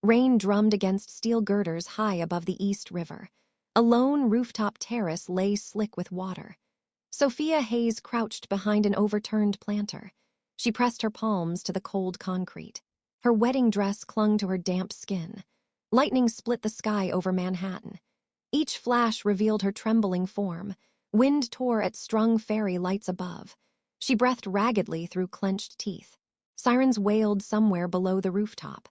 Rain drummed against steel girders high above the East River. A lone rooftop terrace lay slick with water. Sophia Hayes crouched behind an overturned planter. She pressed her palms to the cold concrete. Her wedding dress clung to her damp skin. Lightning split the sky over Manhattan. Each flash revealed her trembling form. Wind tore at strung fairy lights above. She breathed raggedly through clenched teeth. Sirens wailed somewhere below the rooftop.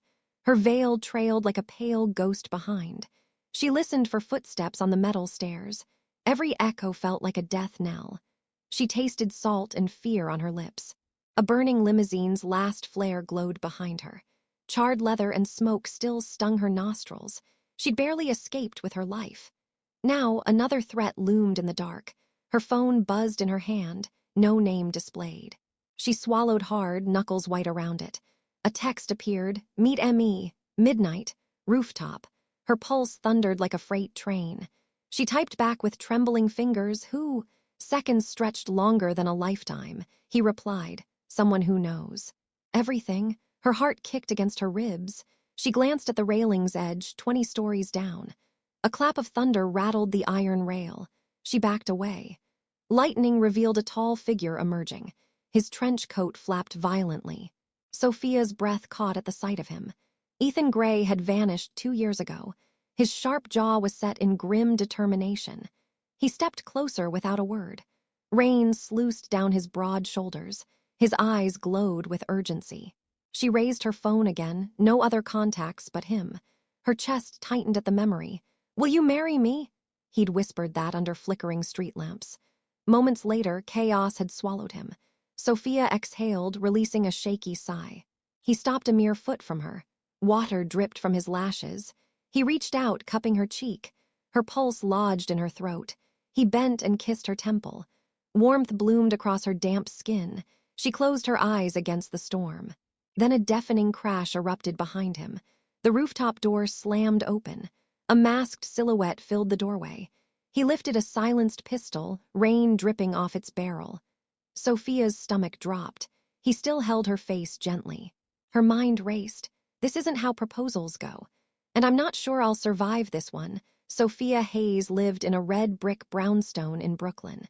Her veil trailed like a pale ghost behind. She listened for footsteps on the metal stairs. Every echo felt like a death knell. She tasted salt and fear on her lips. A burning limousine's last flare glowed behind her. Charred leather and smoke still stung her nostrils. She'd barely escaped with her life. Now, another threat loomed in the dark. Her phone buzzed in her hand, no name displayed. She swallowed hard, knuckles white around it. A text appeared, "Meet ME, midnight, rooftop." Her pulse thundered like a freight train. She typed back with trembling fingers, "Who?" Seconds stretched longer than a lifetime. He replied, "Someone who knows." Everything. Her heart kicked against her ribs. She glanced at the railing's edge, 20 stories down. A clap of thunder rattled the iron rail. She backed away. Lightning revealed a tall figure emerging. His trench coat flapped violently. Sophia's breath caught at the sight of him. Ethan Gray had vanished 2 years ago. His sharp jaw was set in grim determination. He stepped closer without a word. Rain sluiced down his broad shoulders. His eyes glowed with urgency. She raised her phone again, no other contacts but him. Her chest tightened at the memory. "Will you marry me?" He'd whispered that under flickering street lamps. Moments later, chaos had swallowed him. Sophia exhaled, releasing a shaky sigh. He stopped a mere foot from her. Water dripped from his lashes. He reached out, cupping her cheek. Her pulse lodged in her throat. He bent and kissed her temple. Warmth bloomed across her damp skin. She closed her eyes against the storm. Then a deafening crash erupted behind him. The rooftop door slammed open. A masked silhouette filled the doorway. He lifted a silenced pistol, rain dripping off its barrel. Sophia's stomach dropped. He still held her face gently. Her mind raced. This isn't how proposals go. And I'm not sure I'll survive this one. Sophia Hayes lived in a red brick brownstone in Brooklyn.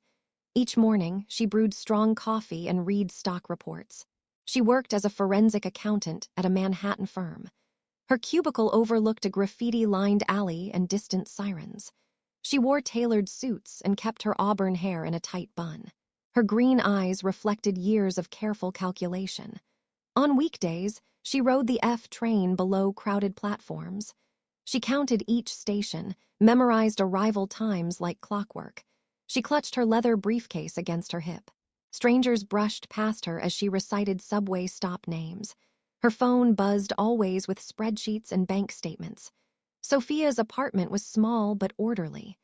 Each morning, she brewed strong coffee and read stock reports. She worked as a forensic accountant at a Manhattan firm. Her cubicle overlooked a graffiti-lined alley and distant sirens. She wore tailored suits and kept her auburn hair in a tight bun. Her green eyes reflected years of careful calculation. On weekdays, she rode the F train below crowded platforms. She counted each station, memorized arrival times like clockwork. She clutched her leather briefcase against her hip. Strangers brushed past her as she recited subway stop names. Her phone buzzed always with spreadsheets and bank statements. Sophia's apartment was small but orderly.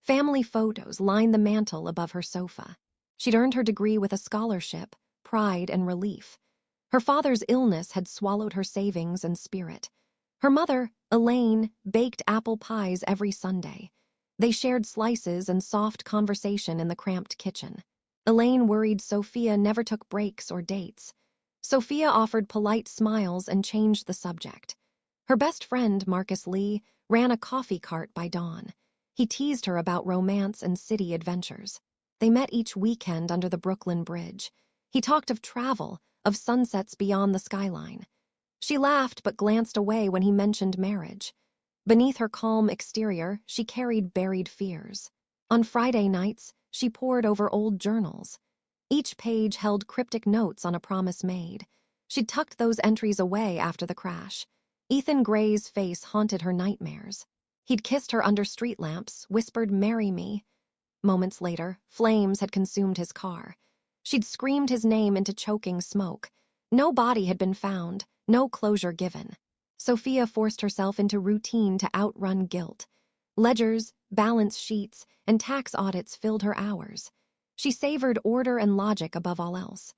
Family photos lined the mantel above her sofa. She'd earned her degree with a scholarship, pride and relief. Her father's illness had swallowed her savings and spirit. Her mother, Elaine, baked apple pies every Sunday. They shared slices and soft conversation in the cramped kitchen. Elaine worried Sophia never took breaks or dates. Sophia offered polite smiles and changed the subject. Her best friend, Marcus Lee, ran a coffee cart by dawn. He teased her about romance and city adventures. They met each weekend under the Brooklyn Bridge. He talked of travel, of sunsets beyond the skyline. She laughed but glanced away when he mentioned marriage. Beneath her calm exterior, she carried buried fears. On Friday nights, she pored over old journals. Each page held cryptic notes on a promise made. She'd tucked those entries away after the crash. Ethan Gray's face haunted her nightmares. He'd kissed her under street lamps, whispered, "Marry me." Moments later, flames had consumed his car. She'd screamed his name into choking smoke. No body had been found, no closure given. Sophia forced herself into routine to outrun guilt. Ledgers, balance sheets, and tax audits filled her hours. She savored order and logic above all else.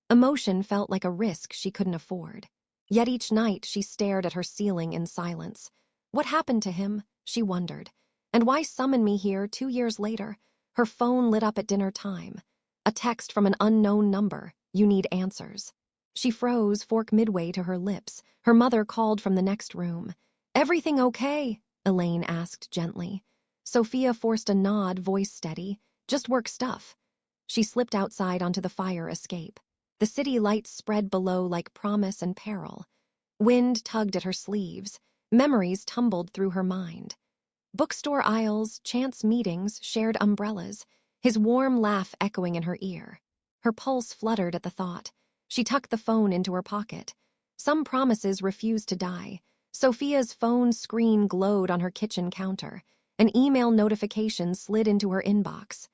Emotion felt like a risk she couldn't afford. Yet each night she stared at her ceiling in silence. What happened to him? She wondered. And why summon me here 2 years later? Her phone lit up at dinner time. A text from an unknown number. "You need answers." She froze, fork midway to her lips. Her mother called from the next room. Everything okay? Elaine asked gently. Sophia forced a nod, voice steady. Just work stuff. She slipped outside onto the fire escape. The city lights spread below like promise and peril. Wind tugged at her sleeves. Memories tumbled through her mind. Bookstore aisles, chance meetings, shared umbrellas, his warm laugh echoing in her ear. Her pulse fluttered at the thought. She tucked the phone into her pocket. Some promises refused to die. Sophia's phone screen glowed on her kitchen counter. An email notification slid into her inbox.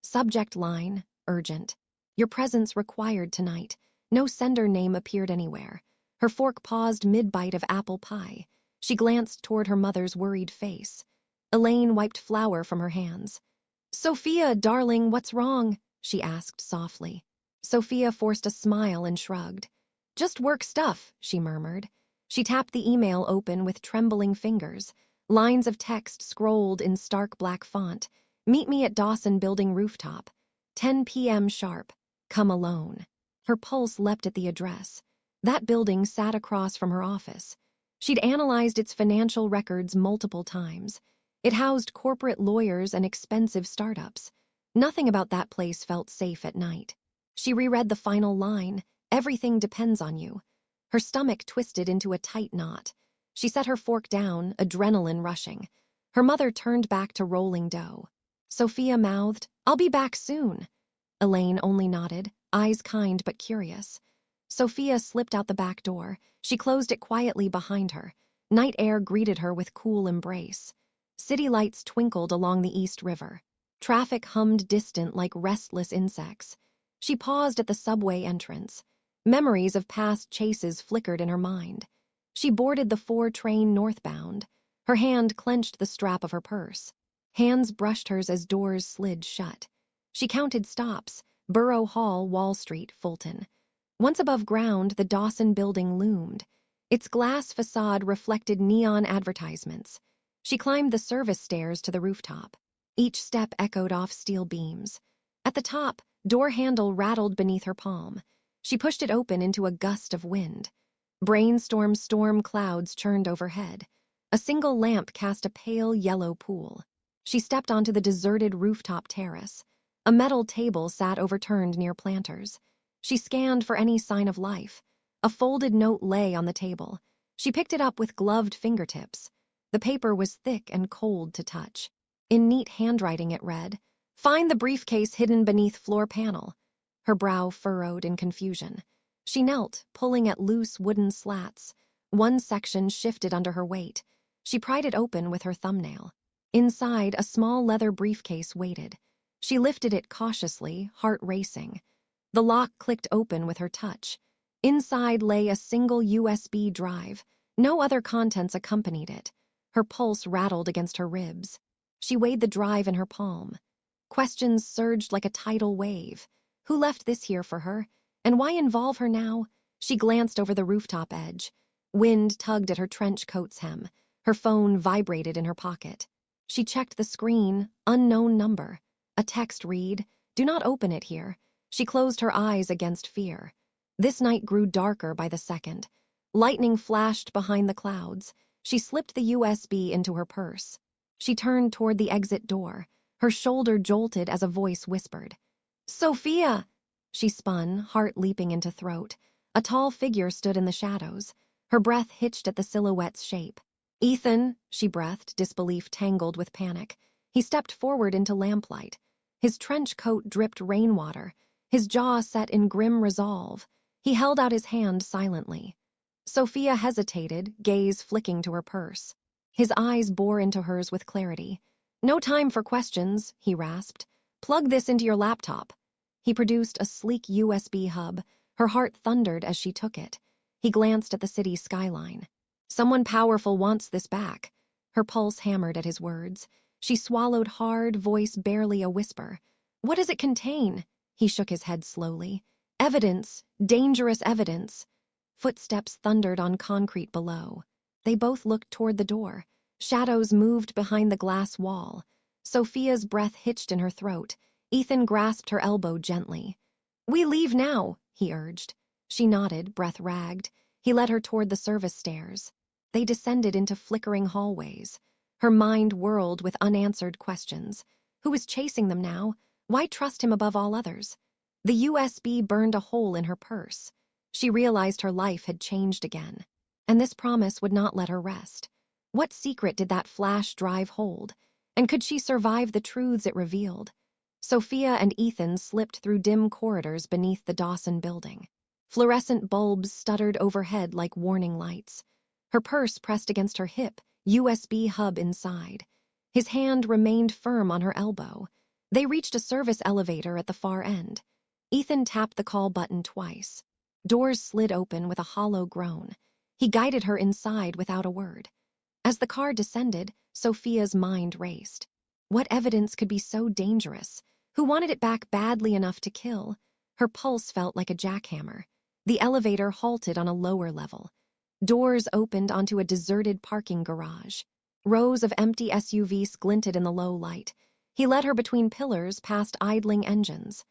Subject line, urgent. Your presence required tonight. No sender name appeared anywhere. Her fork paused mid-bite of apple pie. She glanced toward her mother's worried face. Elaine wiped flour from her hands. Sophia, darling, what's wrong? She asked softly. Sophia forced a smile and shrugged. Just work stuff, she murmured. She tapped the email open with trembling fingers. Lines of text scrolled in stark black font. Meet me at Dawson Building Rooftop. 10 p.m. sharp. Come alone. Her pulse leapt at the address. That building sat across from her office. She'd analyzed its financial records multiple times. It housed corporate lawyers and expensive startups. Nothing about that place felt safe at night. She reread the final line, everything depends on you. Her stomach twisted into a tight knot. She set her fork down, adrenaline rushing. Her mother turned back to rolling dough. Sophia mouthed, I'll be back soon. Elaine only nodded, eyes kind but curious. Sophia slipped out the back door. She closed it quietly behind her. Night air greeted her with cool embrace. City lights twinkled along the East River. Traffic hummed distant like restless insects. She paused at the subway entrance. Memories of past chases flickered in her mind. She boarded the 4 train northbound. Her hand clenched the strap of her purse. Hands brushed hers as doors slid shut. She counted stops: Borough Hall, Wall Street, Fulton. Once above ground, the Dawson Building loomed. Its glass facade reflected neon advertisements. She climbed the service stairs to the rooftop. Each step echoed off steel beams. At the top, door handle rattled beneath her palm. She pushed it open into a gust of wind. Brainstorm storm clouds churned overhead. A single lamp cast a pale yellow pool. She stepped onto the deserted rooftop terrace. A metal table sat overturned near planters. She scanned for any sign of life. A folded note lay on the table. She picked it up with gloved fingertips. The paper was thick and cold to touch. In neat handwriting it read, Find the briefcase hidden beneath floor panel. Her brow furrowed in confusion. She knelt, pulling at loose wooden slats. One section shifted under her weight. She pried it open with her thumbnail. Inside, a small leather briefcase waited. She lifted it cautiously, heart racing. The lock clicked open with her touch. Inside lay a single USB drive. No other contents accompanied it. Her pulse rattled against her ribs. She weighed the drive in her palm. Questions surged like a tidal wave. Who left this here for her? And why involve her now? She glanced over the rooftop edge. Wind tugged at her trench coat's hem. Her phone vibrated in her pocket. She checked the screen, unknown number. A text read, Do not open it here. She closed her eyes against fear. This night grew darker by the second. Lightning flashed behind the clouds. She slipped the USB into her purse. She turned toward the exit door. Her shoulder jolted as a voice whispered, Sophia! She spun, heart leaping into throat. A tall figure stood in the shadows. Her breath hitched at the silhouette's shape. Ethan, she breathed, disbelief tangled with panic. He stepped forward into lamplight. His trench coat dripped rainwater. His jaw set in grim resolve. He held out his hand silently. Sophia hesitated, gaze flicking to her purse. His eyes bore into hers with clarity. No time for questions, he rasped. Plug this into your laptop. He produced a sleek USB hub. Her heart thundered as she took it. He glanced at the city skyline. Someone powerful wants this back. Her pulse hammered at his words. She swallowed hard, voice barely a whisper. What does it contain? He shook his head slowly. Evidence, dangerous evidence. Footsteps thundered on concrete below. They both looked toward the door. Shadows moved behind the glass wall. Sophia's breath hitched in her throat. Ethan grasped her elbow gently. We leave now, he urged. She nodded, breath ragged. He led her toward the service stairs. They descended into flickering hallways. Her mind whirled with unanswered questions. Who was chasing them now? Why trust him above all others? The USB burned a hole in her purse. She realized her life had changed again. And this promise would not let her rest. What secret did that flash drive hold? And could she survive the truths it revealed? Sophia and Ethan slipped through dim corridors beneath the Dawson building. Fluorescent bulbs stuttered overhead like warning lights. Her purse pressed against her hip, USB hub inside. His hand remained firm on her elbow. They reached a service elevator at the far end. Ethan tapped the call button twice. Doors slid open with a hollow groan. He guided her inside without a word. As the car descended, Sophia's mind raced. What evidence could be so dangerous? Who wanted it back badly enough to kill? Her pulse felt like a jackhammer. The elevator halted on a lower level. Doors opened onto a deserted parking garage. Rows of empty SUVs glinted in the low light. He led her between pillars past idling engines.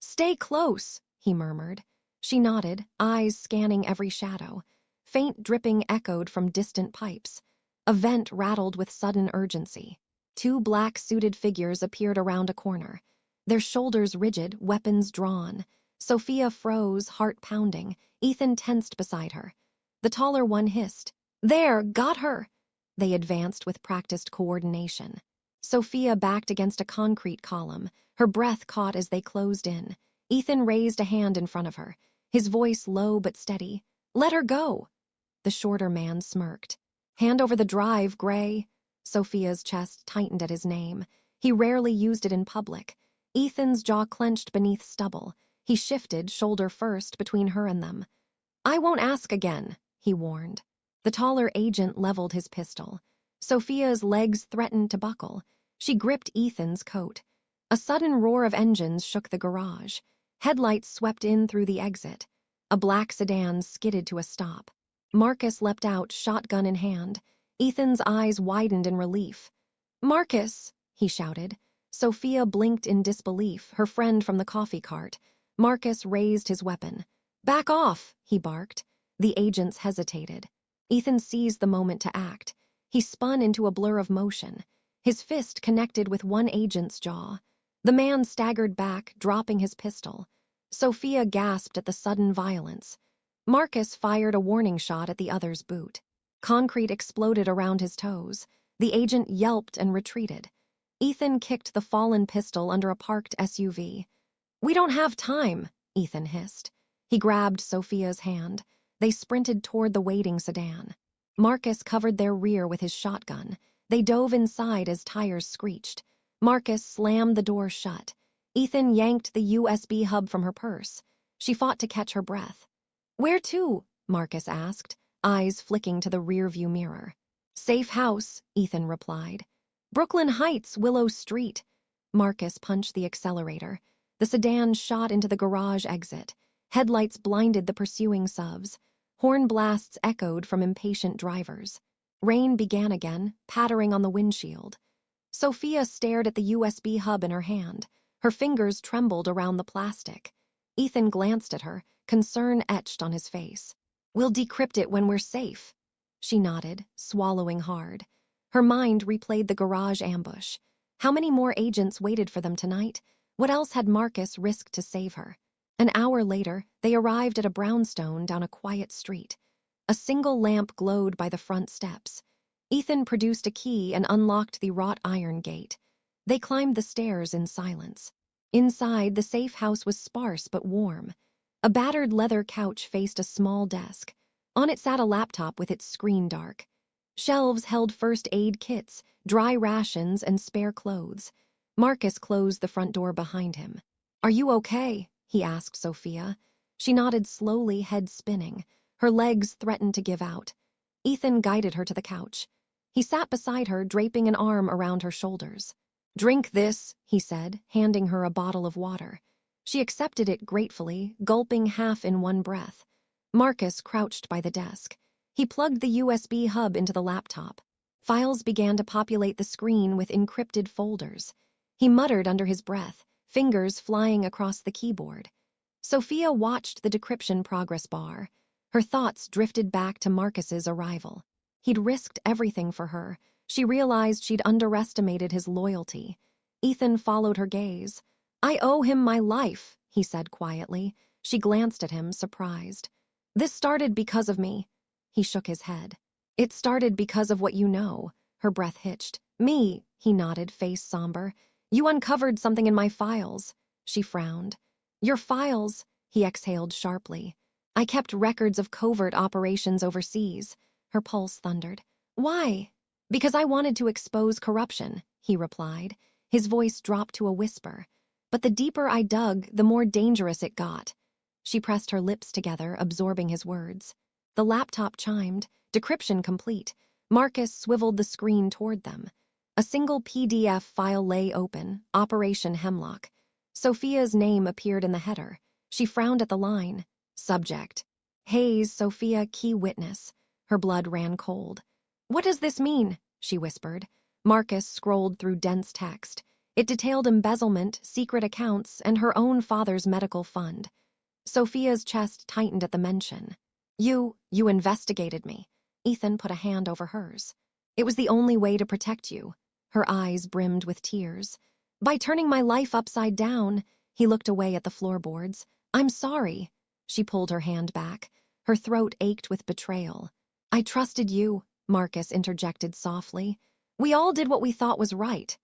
"Stay close," he murmured. She nodded, eyes scanning every shadow. Faint dripping echoed from distant pipes. A vent rattled with sudden urgency. Two black-suited figures appeared around a corner. Their shoulders rigid, weapons drawn. Sophia froze, heart pounding. Ethan tensed beside her. The taller one hissed, "There, got her!" They advanced with practiced coordination. Sophia backed against a concrete column, her breath caught as they closed in. Ethan raised a hand in front of her, his voice low but steady. "Let her go!" The shorter man smirked. "Hand over the drive, Gray." Sophia's chest tightened at his name. He rarely used it in public. Ethan's jaw clenched beneath stubble. He shifted, shoulder first, between her and them. "I won't ask again," he warned. The taller agent leveled his pistol. Sophia's legs threatened to buckle. She gripped Ethan's coat. A sudden roar of engines shook the garage. Headlights swept in through the exit. A black sedan skidded to a stop. Marcus leapt out, shotgun in hand. Ethan's eyes widened in relief. "Marcus!" he shouted. Sophia blinked in disbelief, her friend from the coffee cart. Marcus raised his weapon. "Back off!" he barked. The agents hesitated. Ethan seized the moment to act. He spun into a blur of motion. His fist connected with one agent's jaw. The man staggered back, dropping his pistol. Sophia gasped at the sudden violence. Marcus fired a warning shot at the other's boot. Concrete exploded around his toes. The agent yelped and retreated. Ethan kicked the fallen pistol under a parked SUV. "We don't have time," Ethan hissed. He grabbed Sophia's hand. They sprinted toward the waiting sedan. Marcus covered their rear with his shotgun. They dove inside as tires screeched. Marcus slammed the door shut. Ethan yanked the USB hub from her purse. She fought to catch her breath. "Where to?" Marcus asked, eyes flicking to the rearview mirror. "Safe house," Ethan replied. "Brooklyn Heights, Willow Street." Marcus punched the accelerator. The sedan shot into the garage exit. Headlights blinded the pursuing subs. Horn blasts echoed from impatient drivers. Rain began again, pattering on the windshield. Sophia stared at the USB hub in her hand. Her fingers trembled around the plastic. Ethan glanced at her, concern etched on his face. "We'll decrypt it when we're safe." She nodded, swallowing hard. Her mind replayed the garage ambush. How many more agents waited for them tonight? What else had Marcus risked to save her? An hour later, they arrived at a brownstone down a quiet street. A single lamp glowed by the front steps. Ethan produced a key and unlocked the wrought iron gate. They climbed the stairs in silence. Inside, the safe house was sparse but warm. A battered leather couch faced a small desk. On it sat a laptop with its screen dark. Shelves held first aid kits, dry rations, and spare clothes. Marcus closed the front door behind him. "Are you okay?" he asked Sophia. She nodded slowly, head spinning. Her legs threatened to give out. Ethan guided her to the couch. He sat beside her, draping an arm around her shoulders. "Drink this," he said, handing her a bottle of water. She accepted it gratefully, gulping half in one breath. Marcus crouched by the desk. He plugged the USB hub into the laptop. Files began to populate the screen with encrypted folders. He muttered under his breath, fingers flying across the keyboard. Sophia watched the decryption progress bar. Her thoughts drifted back to Marcus's arrival. He'd risked everything for her. She realized she'd underestimated his loyalty. Ethan followed her gaze. "I owe him my life," he said quietly. She glanced at him, surprised. "This started because of me." He shook his head. "It started because of what you know." Her breath hitched. "Me," he nodded, face somber. "You uncovered something in my files." She frowned. "Your files?" He exhaled sharply. "I kept records of covert operations overseas." Her pulse thundered. "Why?" "Because I wanted to expose corruption," he replied. His voice dropped to a whisper. "But the deeper I dug, the more dangerous it got." She pressed her lips together, absorbing his words. The laptop chimed, decryption complete. Marcus swiveled the screen toward them. A single PDF file lay open, Operation Hemlock. Sophia's name appeared in the header. She frowned at the line. Subject: Hayes, Sophia, key witness. Her blood ran cold. "What does this mean?" she whispered. Marcus scrolled through dense text. It detailed embezzlement, secret accounts, and her own father's medical fund. Sophia's chest tightened at the mention. You investigated me." Ethan put a hand over hers. "It was the only way to protect you." Her eyes brimmed with tears. "By turning my life upside down." He looked away at the floorboards. "I'm sorry." She pulled her hand back. Her throat ached with betrayal. "I trusted you," Marcus interjected softly. "We all did what we thought was right."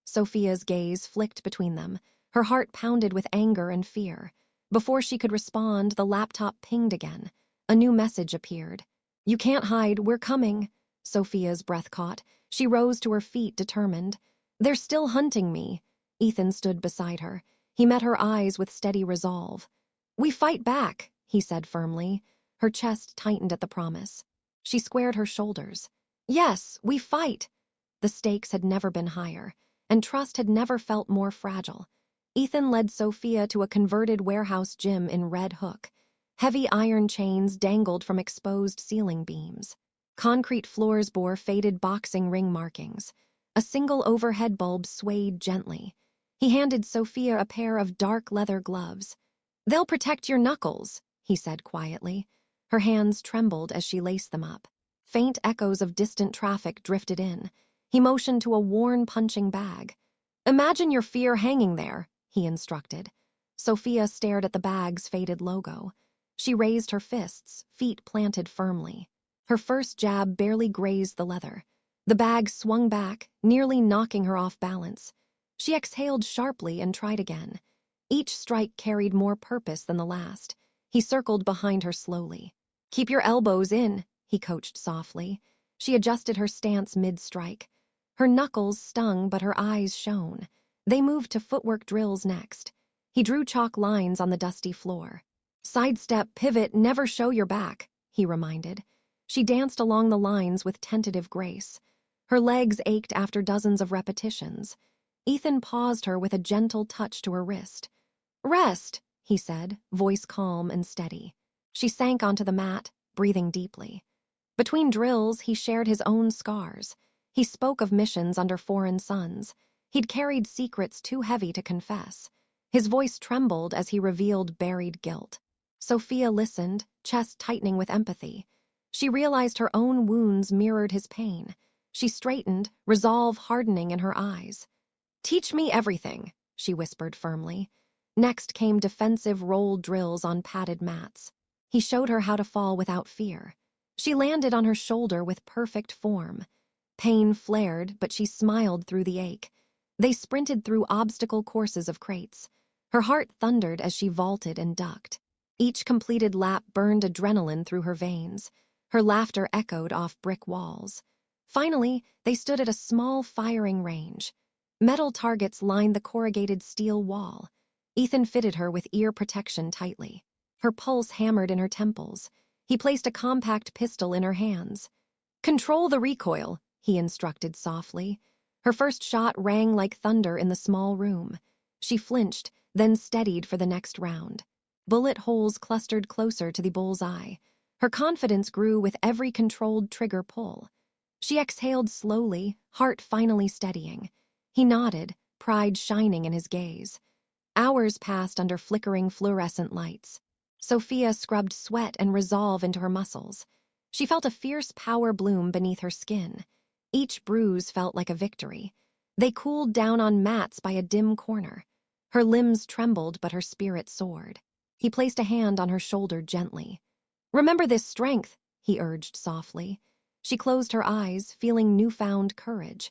Sophia's gaze flicked between them. Her heart pounded with anger and fear. Before she could respond, the laptop pinged again. A new message appeared. "You can't hide, we're coming." Sophia's breath caught. She rose to her feet, determined. "They're still hunting me." Ethan stood beside her. He met her eyes with steady resolve. "We fight back," he said firmly. Her chest tightened at the promise. She squared her shoulders. "Yes, we fight." The stakes had never been higher, and trust had never felt more fragile. Ethan led Sophia to a converted warehouse gym in Red Hook. Heavy iron chains dangled from exposed ceiling beams. Concrete floors bore faded boxing ring markings. A single overhead bulb swayed gently. He handed Sophia a pair of dark leather gloves. "They'll protect your knuckles," he said quietly. Her hands trembled as she laced them up. Faint echoes of distant traffic drifted in. He motioned to a worn punching bag. "Imagine your fear hanging there," he instructed. Sophia stared at the bag's faded logo. She raised her fists, feet planted firmly. Her first jab barely grazed the leather. The bag swung back, nearly knocking her off balance. She exhaled sharply and tried again. Each strike carried more purpose than the last. He circled behind her slowly. "Keep your elbows in," he coached softly. She adjusted her stance mid-strike. Her knuckles stung, but her eyes shone. They moved to footwork drills next. He drew chalk lines on the dusty floor. "Sidestep, pivot, never show your back," he reminded. She danced along the lines with tentative grace. Her legs ached after dozens of repetitions. Ethan paused her with a gentle touch to her wrist. "Rest," he said, voice calm and steady. She sank onto the mat, breathing deeply. Between drills, he shared his own scars. He spoke of missions under foreign suns. He'd carried secrets too heavy to confess. His voice trembled as he revealed buried guilt. Sophia listened, chest tightening with empathy. She realized her own wounds mirrored his pain. She straightened, resolve hardening in her eyes. "Teach me everything," she whispered firmly. Next came defensive roll drills on padded mats. He showed her how to fall without fear. She landed on her shoulder with perfect form. Pain flared, but she smiled through the ache. They sprinted through obstacle courses of crates. Her heart thundered as she vaulted and ducked. Each completed lap burned adrenaline through her veins. Her laughter echoed off brick walls. Finally, they stood at a small firing range. Metal targets lined the corrugated steel wall. Ethan fitted her with ear protection tightly. Her pulse hammered in her temples. He placed a compact pistol in her hands. "Control the recoil," he instructed softly. Her first shot rang like thunder in the small room. She flinched, then steadied for the next round. Bullet holes clustered closer to the bull's eye. Her confidence grew with every controlled trigger pull. She exhaled slowly, heart finally steadying. He nodded, pride shining in his gaze. Hours passed under flickering fluorescent lights. Sophia scrubbed sweat and resolve into her muscles. She felt a fierce power bloom beneath her skin. Each bruise felt like a victory. They cooled down on mats by a dim corner. Her limbs trembled, but her spirit soared. He placed a hand on her shoulder gently. "Remember this strength," he urged softly. She closed her eyes, feeling newfound courage.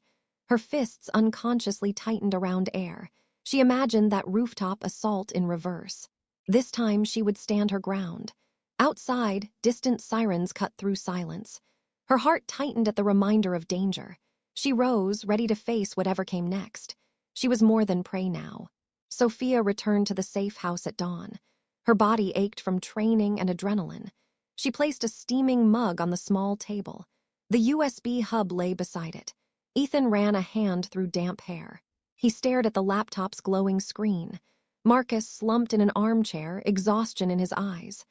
Her fists unconsciously tightened around air. She imagined that rooftop assault in reverse. This time she would stand her ground. Outside, distant sirens cut through silence. Her heart tightened at the reminder of danger. She rose, ready to face whatever came next. She was more than prey now. Sophia returned to the safe house at dawn. Her body ached from training and adrenaline. She placed a steaming mug on the small table. The USB hub lay beside it. Ethan ran a hand through damp hair. He stared at the laptop's glowing screen. Marcus slumped in an armchair, exhaustion in his eyes.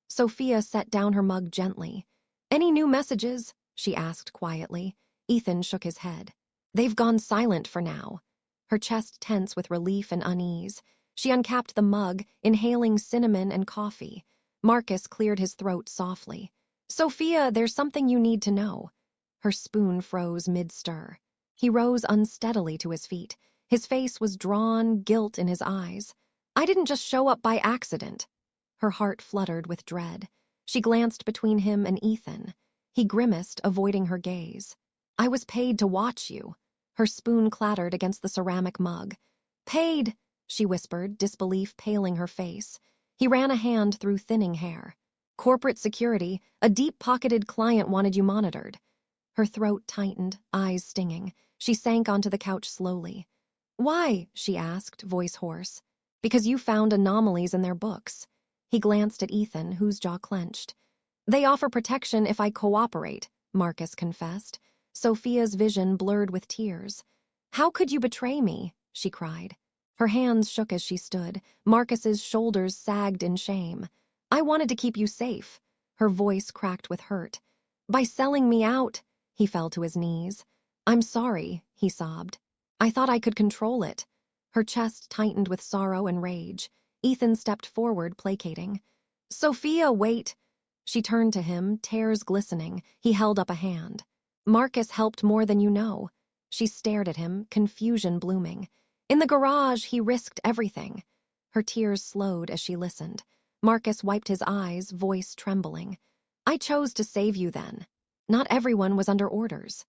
Sophia set down her mug gently. "Any new messages?" she asked quietly. Ethan shook his head. "They've gone silent for now." Her chest tense with relief and unease. She uncapped the mug, inhaling cinnamon and coffee. Marcus cleared his throat softly. "Sophia, there's something you need to know." Her spoon froze mid-stir. He rose unsteadily to his feet. His face was drawn, guilt in his eyes. "I didn't just show up by accident." Her heart fluttered with dread. She glanced between him and Ethan. He grimaced, avoiding her gaze. "I was paid to watch you." Her spoon clattered against the ceramic mug. "Paid," she whispered, disbelief paling her face. He ran a hand through thinning hair. "Corporate security, a deep-pocketed client wanted you monitored." Her throat tightened, eyes stinging. She sank onto the couch slowly. "Why?" she asked, voice hoarse. "Because you found anomalies in their books." He glanced at Ethan, whose jaw clenched. "They offer protection if I cooperate," Marcus confessed. Sophia's vision blurred with tears. "How could you betray me?" she cried. Her hands shook as she stood. Marcus's shoulders sagged in shame. "I wanted to keep you safe." Her voice cracked with hurt. "By selling me out." He fell to his knees. "I'm sorry," he sobbed. "I thought I could control it." Her chest tightened with sorrow and rage. Ethan stepped forward, placating. "Sophia, wait." She turned to him, tears glistening. He held up a hand. "Marcus helped more than you know." She stared at him, confusion blooming. "In the garage, he risked everything." Her tears slowed as she listened. Marcus wiped his eyes, voice trembling. "I chose to save you then. Not everyone was under orders."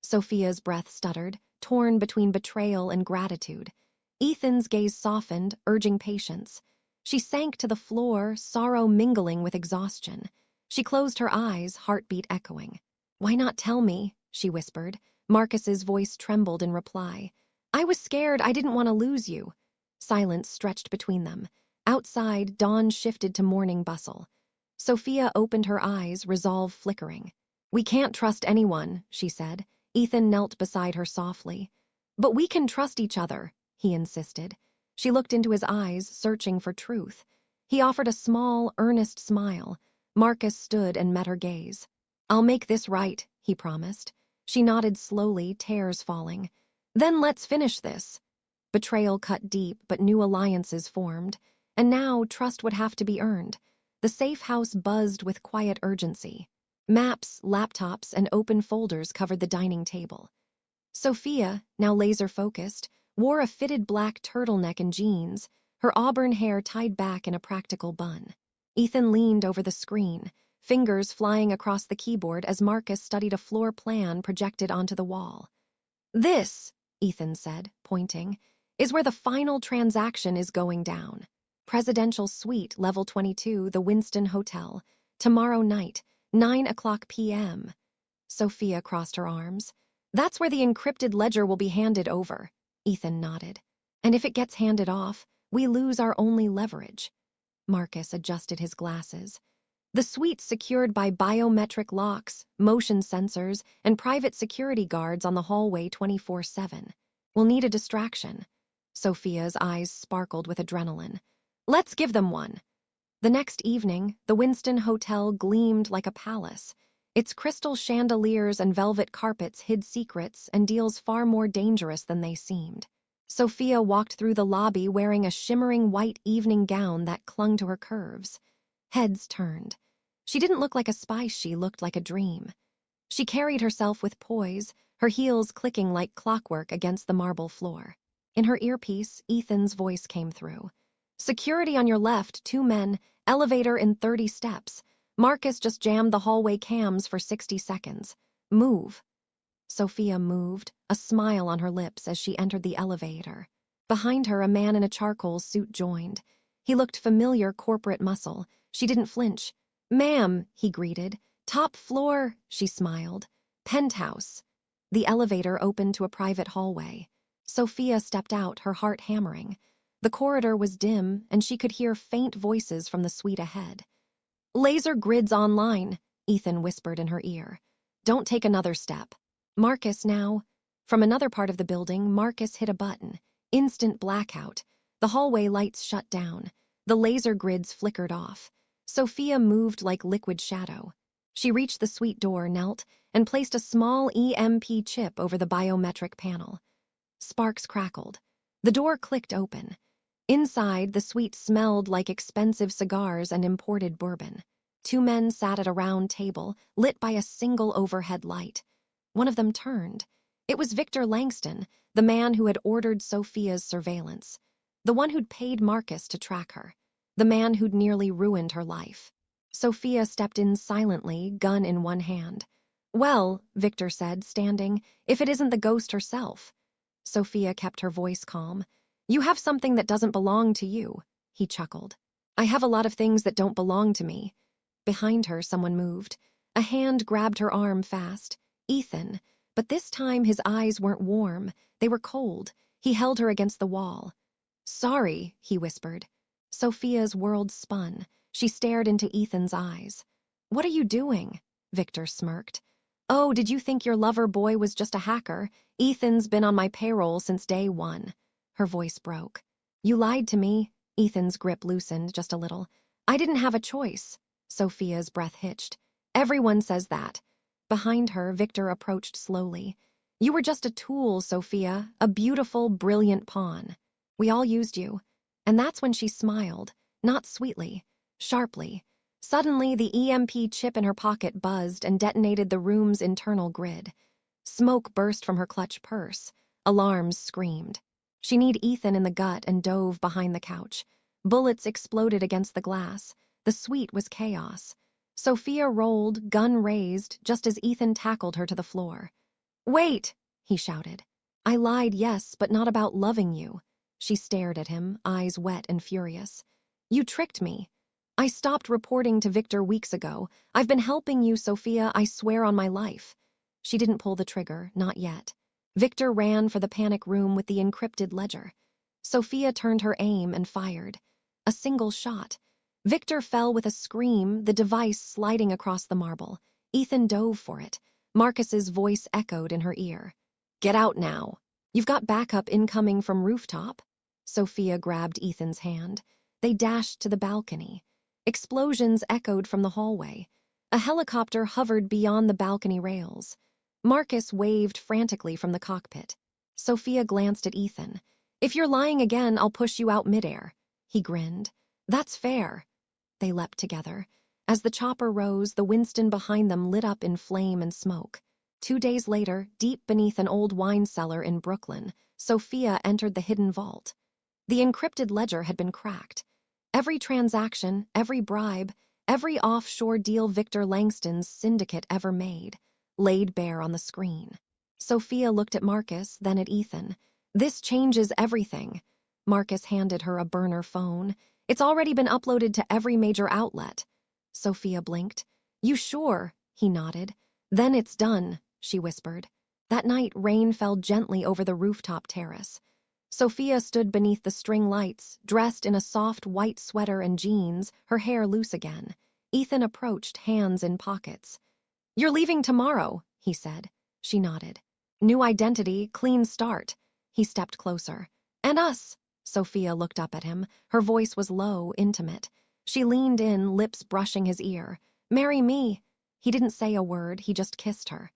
Sophia's breath stuttered, torn between betrayal and gratitude. Ethan's gaze softened, urging patience. She sank to the floor, sorrow mingling with exhaustion. She closed her eyes, heartbeat echoing. "Why not tell me?" she whispered. Marcus's voice trembled in reply. "I was scared I didn't want to lose you." Silence stretched between them. Outside, dawn shifted to morning bustle. Sophia opened her eyes, resolve flickering. "We can't trust anyone," she said. Ethan knelt beside her softly. "But we can trust each other," he insisted. She looked into his eyes, searching for truth. He offered a small, earnest smile. Marcus stood and met her gaze. "I'll make this right," he promised. She nodded slowly, tears falling. "Then let's finish this." Betrayal cut deep, but new alliances formed. And now trust would have to be earned. The safe house buzzed with quiet urgency. Maps, laptops, and open folders covered the dining table. Sophia, now laser-focused, wore a fitted black turtleneck and jeans, her auburn hair tied back in a practical bun. Ethan leaned over the screen, fingers flying across the keyboard as Marcus studied a floor plan projected onto the wall. "This," Ethan said, pointing, "is where the final transaction is going down. Presidential Suite, Level 22, the Winston Hotel. Tomorrow night, 9:00 p.m. Sophia crossed her arms. "That's where the encrypted ledger will be handed over." Ethan nodded. "And if it gets handed off, we lose our only leverage." Marcus adjusted his glasses. "The suite's secured by biometric locks, motion sensors, and private security guards on the hallway 24/7. We'll need a distraction." Sophia's eyes sparkled with adrenaline. "Let's give them one." The next evening, the Winston Hotel gleamed like a palace. Its crystal chandeliers and velvet carpets hid secrets and deals far more dangerous than they seemed. Sophia walked through the lobby wearing a shimmering white evening gown that clung to her curves. Heads turned. She didn't look like a spy, she looked like a dream. She carried herself with poise, her heels clicking like clockwork against the marble floor. In her earpiece, Ethan's voice came through. "Security on your left, 2 men, elevator in 30 steps. Marcus just jammed the hallway cams for 60 seconds. Move." Sophia moved, a smile on her lips as she entered the elevator. Behind her, a man in a charcoal suit joined. He looked familiar, corporate muscle. She didn't flinch. "Ma'am," he greeted. "Top floor," she smiled. "Penthouse." The elevator opened to a private hallway. Sophia stepped out, her heart hammering. The corridor was dim, and she could hear faint voices from the suite ahead. "Laser grids online," Ethan whispered in her ear. "Don't take another step." "Marcus now." From another part of the building, Marcus hit a button. Instant blackout. The hallway lights shut down. The laser grids flickered off. Sophia moved like liquid shadow. She reached the suite door, knelt, and placed a small EMP chip over the biometric panel. Sparks crackled. The door clicked open. Inside, the suite smelled like expensive cigars and imported bourbon. 2 men sat at a round table, lit by a single overhead light. One of them turned. It was Victor Langston, the man who had ordered Sophia's surveillance. The one who'd paid Marcus to track her. The man who'd nearly ruined her life. Sophia stepped in silently, gun in one hand. "Well," Victor said, standing, "if it isn't the ghost herself." Sophia kept her voice calm. "You have something that doesn't belong to you," he chuckled. "I have a lot of things that don't belong to me." Behind her, someone moved. A hand grabbed her arm fast. Ethan. But this time his eyes weren't warm. They were cold. He held her against the wall. "Sorry," he whispered. Sophia's world spun. She stared into Ethan's eyes. "What are you doing?" Victor smirked. "Oh, did you think your lover boy was just a hacker? Ethan's been on my payroll since day 1. Her voice broke. "You lied to me." Ethan's grip loosened just a little. "I didn't have a choice." Sophia's breath hitched. "Everyone says that." Behind her, Victor approached slowly. "You were just a tool, Sophia, a beautiful, brilliant pawn. We all used you." And that's when she smiled, not sweetly, sharply. Suddenly, the EMP chip in her pocket buzzed and detonated the room's internal grid. Smoke burst from her clutch purse. Alarms screamed. She kneed Ethan in the gut and dove behind the couch. Bullets exploded against the glass. The suite was chaos. Sophia rolled, gun raised, just as Ethan tackled her to the floor. "Wait!" he shouted. "I lied, yes, but not about loving you." She stared at him, eyes wet and furious. "You tricked me. I stopped reporting to Victor weeks ago. I've been helping you, Sophia, I swear on my life." She didn't pull the trigger, not yet. Victor ran for the panic room with the encrypted ledger. Sophia turned her aim and fired. A single shot. Victor fell with a scream, the device sliding across the marble. Ethan dove for it. Marcus's voice echoed in her ear. "Get out now. You've got backup incoming from Rooftop." Sophia grabbed Ethan's hand. They dashed to the balcony. Explosions echoed from the hallway. A helicopter hovered beyond the balcony rails. Marcus waved frantically from the cockpit. Sophia glanced at Ethan. "If you're lying again, I'll push you out midair." He grinned. "That's fair." They leapt together. As the chopper rose, the Winston behind them lit up in flame and smoke. 2 days later, deep beneath an old wine cellar in Brooklyn, Sophia entered the hidden vault. The encrypted ledger had been cracked. Every transaction, every bribe, every offshore deal Victor Langston's syndicate ever made, laid bare on the screen. Sophia looked at Marcus, then at Ethan. "This changes everything." Marcus handed her a burner phone. "It's already been uploaded to every major outlet." Sophia blinked. "You sure?" He nodded. "Then it's done," she whispered. That night, rain fell gently over the rooftop terrace. Sophia stood beneath the string lights, dressed in a soft white sweater and jeans, her hair loose again. Ethan approached, hands in pockets. "You're leaving tomorrow," he said. She nodded. "New identity, clean start." He stepped closer. "And us." Sophia looked up at him. Her voice was low, intimate. She leaned in, lips brushing his ear. "Marry me." He didn't say a word, he just kissed her.